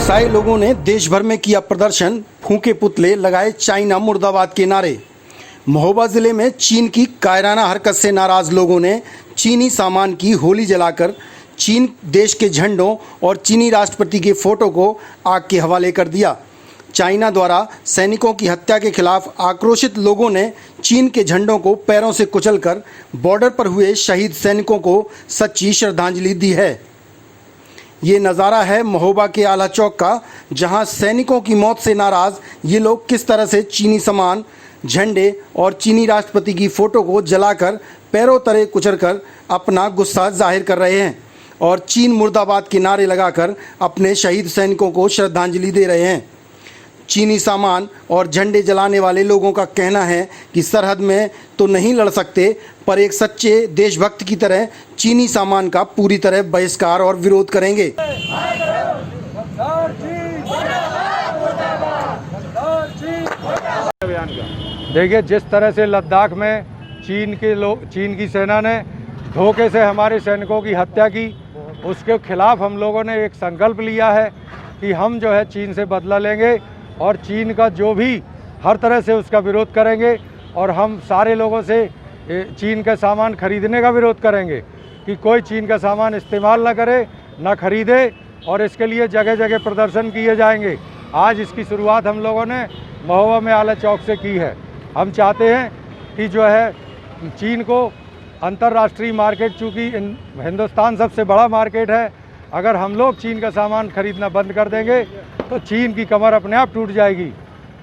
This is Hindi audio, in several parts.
उत्साही लोगों ने देश भर में किया प्रदर्शन, फूंके पुतले, लगाए चाइना मुर्दाबाद के नारे। महोबा जिले में चीन की कायराना हरकत से नाराज लोगों ने चीनी सामान की होली जलाकर चीन देश के झंडों और चीनी राष्ट्रपति के फोटो को आग के हवाले कर दिया। चाइना द्वारा सैनिकों की हत्या के खिलाफ आक्रोशित लोगों ने चीन के झंडों को पैरों से कुचलकर बॉर्डर पर हुए शहीद सैनिकों को सच्ची श्रद्धांजलि दी है। ये नज़ारा है महोबा के आला चौक का, जहां सैनिकों की मौत से नाराज ये लोग किस तरह से चीनी सामान, झंडे और चीनी राष्ट्रपति की फ़ोटो को जलाकर पैरों तले कुचलकर अपना गुस्सा जाहिर कर रहे हैं और चीन मुर्दाबाद के नारे लगाकर अपने शहीद सैनिकों को श्रद्धांजलि दे रहे हैं। चीनी सामान और झंडे जलाने वाले लोगों का कहना है कि सरहद में तो नहीं लड़ सकते, पर एक सच्चे देशभक्त की तरह चीनी सामान का पूरी तरह बहिष्कार और विरोध करेंगे। देखिए, जिस तरह से लद्दाख में चीन की सेना ने धोखे से हमारे सैनिकों की हत्या की, उसके खिलाफ हम लोगों ने एक संकल्प लिया है कि हम जो है चीन से बदला लेंगे और चीन का जो भी हर तरह से उसका विरोध करेंगे और हम सारे लोगों से चीन का सामान खरीदने का विरोध करेंगे कि कोई चीन का सामान इस्तेमाल ना करे, ना खरीदे, और इसके लिए जगह जगह प्रदर्शन किए जाएंगे। आज इसकी शुरुआत हम लोगों ने महोबा में आला चौक से की है। हम चाहते हैं कि जो है चीन को अंतर्राष्ट्रीय मार्केट, चूँकि हिंदुस्तान सबसे बड़ा मार्केट है, अगर हम लोग चीन का सामान खरीदना बंद कर देंगे तो चीन की कमर अपने आप टूट जाएगी।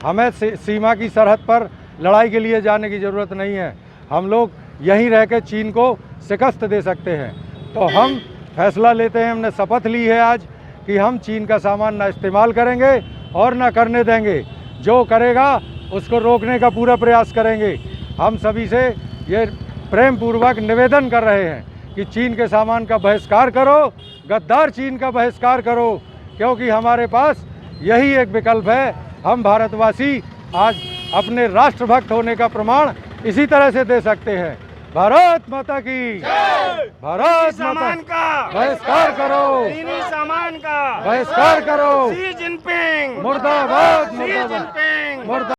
हमें सीमा की सरहद पर लड़ाई के लिए जाने की ज़रूरत नहीं है। हम लोग यहीं रह के चीन को शिकस्त दे सकते हैं। तो हम फैसला लेते हैं, हमने शपथ ली है आज कि हम चीन का सामान ना इस्तेमाल करेंगे और ना करने देंगे। जो करेगा उसको रोकने का पूरा प्रयास करेंगे। हम सभी से ये प्रेम पूर्वक निवेदन कर रहे हैं कि चीन के सामान का बहिष्कार करो, गद्दार चीन का बहिष्कार करो, क्योंकि हमारे पास यही एक विकल्प है। हम भारतवासी आज अपने राष्ट्रभक्त होने का प्रमाण इसी तरह से दे सकते हैं। भारत माता की, भारत माता का बहिष्कार करो, चीनी सामान का बहिष्कार करो, शी जिनपिंग मुर्दाबाद, मुर्दाबाद।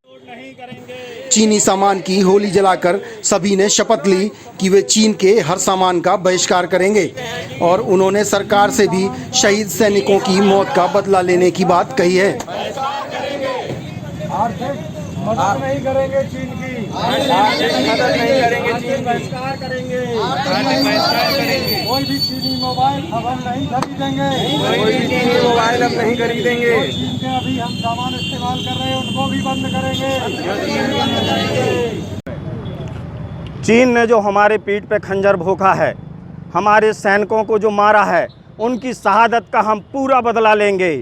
चीनी सामान की होली जलाकर सभी ने शपथ ली कि वे चीन के हर सामान का बहिष्कार करेंगे और उन्होंने सरकार से भी शहीद सैनिकों की मौत का बदला लेने की बात कही है। आर्थिक मदद नहीं करेंगे चीन की, मदद नहीं करेंगे, चीन बहिष्कार करेंगे, कोई भी चीनी मोबाइल अब हम नहीं खरीदेंगे, कोई भी चीनी मोबाइल अब नहीं खरीदेंगे। चीन के अभी हम सामान इस्तेमाल कर रहे हैं उनको भी बंद करेंगे। चीन ने जो हमारे पीठ पे खंजर भोंका है, हमारे सैनिकों को जो मारा है, उनकी शहादत का हम पूरा बदला लेंगे,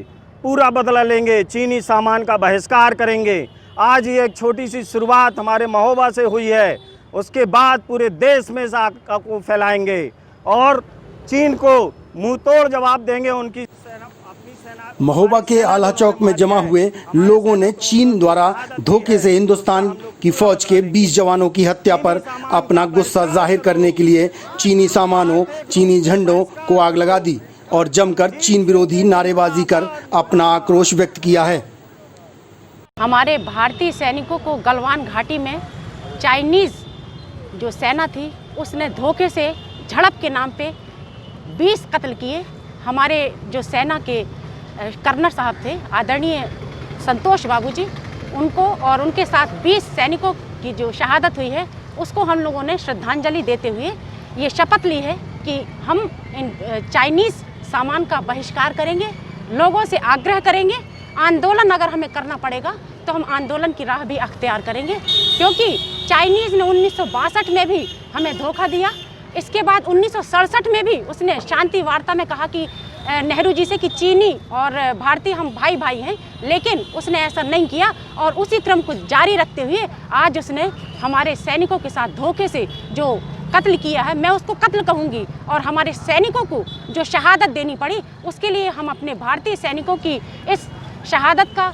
पूरा बदला लेंगे। चीनी सामान का बहिष्कार करेंगे। आज ये एक छोटी सी शुरुआत हमारे महोबा से हुई है, उसके बाद पूरे देश में इस आग को फैलाएंगे और चीन को मुंह तोड़ जवाब देंगे। उनकी अपनी सेना महोबा के आला चौक में जमा हुए लोगों ने चीन द्वारा धोखे से हिंदुस्तान की फौज के 20 जवानों की हत्या पर अपना गुस्सा जाहिर करने के लिए चीनी सामानों, चीनी झंडों को आग लगा दी और जमकर चीन विरोधी नारेबाजी कर अपना आक्रोश व्यक्त किया है। हमारे भारतीय सैनिकों को गलवान घाटी में चाइनीज़ जो सेना थी उसने धोखे से झड़प के नाम पे 20 कत्ल किए। हमारे जो सेना के कर्नल साहब थे, आदरणीय संतोष बाबूजी, उनको और उनके साथ 20 सैनिकों की जो शहादत हुई है उसको हम लोगों ने श्रद्धांजलि देते हुए ये शपथ ली है कि हम इन चाइनीज़ सामान का बहिष्कार करेंगे, लोगों से आग्रह करेंगे, आंदोलन अगर हमें करना पड़ेगा तो हम आंदोलन की राह भी अख्तियार करेंगे, क्योंकि चाइनीज़ ने 1962 में भी हमें धोखा दिया। इसके बाद 1967 में भी उसने शांति वार्ता में कहा कि नेहरू जी से कि चीनी और भारतीय हम भाई भाई हैं, लेकिन उसने ऐसा नहीं किया और उसी क्रम को जारी रखते हुए आज उसने हमारे सैनिकों के साथ धोखे से जो कत्ल किया है, मैं उसको कत्ल कहूँगी, और हमारे सैनिकों को जो शहादत देनी पड़ी उसके लिए हम अपने भारतीय सैनिकों की इस शहादत का,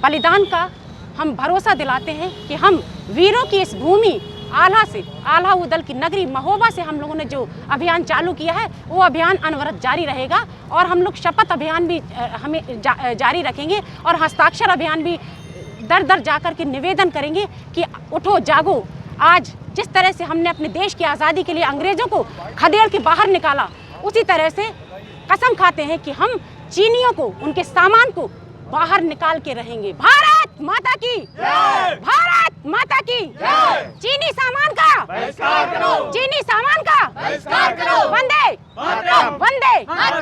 बलिदान का हम भरोसा दिलाते हैं कि हम वीरों की इस भूमि आल्हा उदल की नगरी महोबा से हम लोगों ने जो अभियान चालू किया है वो अभियान अनवरत जारी रहेगा और हम लोग शपथ अभियान भी जारी रखेंगे और हस्ताक्षर अभियान भी दर दर जाकर के निवेदन करेंगे कि उठो जागो। आज जिस तरह से हमने अपने देश की आज़ादी के लिए अंग्रेजों को खदेड़ के बाहर निकाला, उसी तरह से कसम खाते हैं कि हम चीनियों को, उनके सामान को बाहर निकाल के रहेंगे। भारत माता की जय! भारत माता की जय! चीनी सामान का बहिष्कार करो! चीनी सामान का बहिष्कार करो! वंदे मातरम! वंदे मातरम!